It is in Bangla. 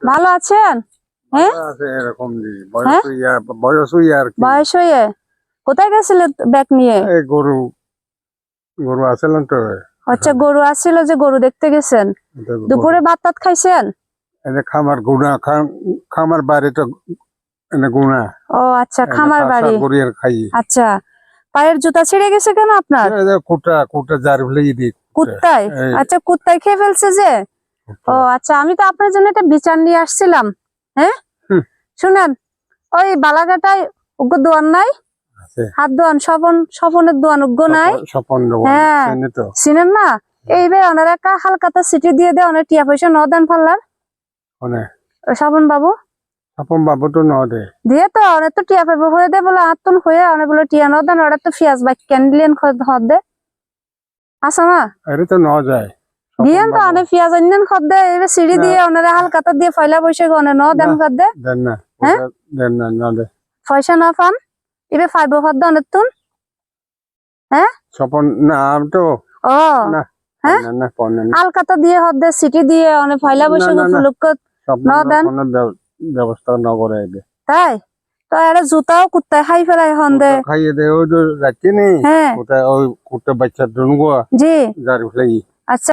ভালো আছেন? হ্যাঁ আছে এরকম জি হ্যাঁ? বয়স হইয়া আর কি বয়স হয়ে কোথায় গেছিলেন ব্যাগ নিয়ে? এই গরু গরু আছিলেন তো আচ্ছা, গরু আসছিল যে গরু দেখতে গেছেন। এটা দুপুরে ভাত টাত খাইছেন? এনে খামার গুনা খামার বাড়ি তো এনে গুনা ও আচ্ছা, খামার বাড়ি। গরিয়ার খাই আচ্ছা, পায়ের জুতা ছিঁড়ে গেছে কেন আপনার? কুটা কুটা জার ফেলে দি কুত্তায়? আচ্ছা, কুত্তায় খেয়ে ফেলছে যে। ও আচ্ছা, আমি তো আপনার জন্য একটা বিচার নিয়ে আসছিলাম। হ্যাঁ, শুনেন, ওই বালাঘাটায় উগ্র দোয়ান নাই? হাত দোয়ান, স্বপনের দোয়ান উগ্র নাই? স্বপন হ্যাঁ, তো চিনেন না? এই বে ওনার একটা হালকাতা সিটি দিয়ে দে, অনেক টিয়া পয়সা ন দেন ফাল্লার স্বপন বাবু স্বপন বাবু তো ন দে দিয়ে তো অনেক তো টিয়া পাইব হয়ে দে বলে আত্মন হয়ে অনেক বলে টিয়া ন দেন, ওরা তো ফিয়াজ বাইক ক্যান্ডিলেন হদ দে আসা না আরে তো ন যায় দিয়েন তো অনেক ফিয়াজ আনেন খদ দে, এবার সিঁড়ি দিয়ে ওনারা হালকাতা দিয়ে ফয়লা পয়সা অনেক ন দেন খদ দে। দেন না হ্যাঁ, দেন না ন দে পয়সা না পান এবার ফাইব খদ দে অনেক তুন। হ্যাঁ, স্বপন নাম তো ও না হ্যাঁ, না পনে না হালকাতা দিয়ে হদ দে, সিটি দিয়ে অনেক ফয়লা পয়সা ফুলুক ন দেন। কোনো ব্যবস্থা ন করে দে তাই তো একটা জুতাও কুত্তায় খাই ফেলাই হন দে। খাইয়ে দে ওই তো যাচ্ছি নি হ্যাঁ ওটা ওই কুত্তা বাচ্চা দুনগো জি যার ফেলাই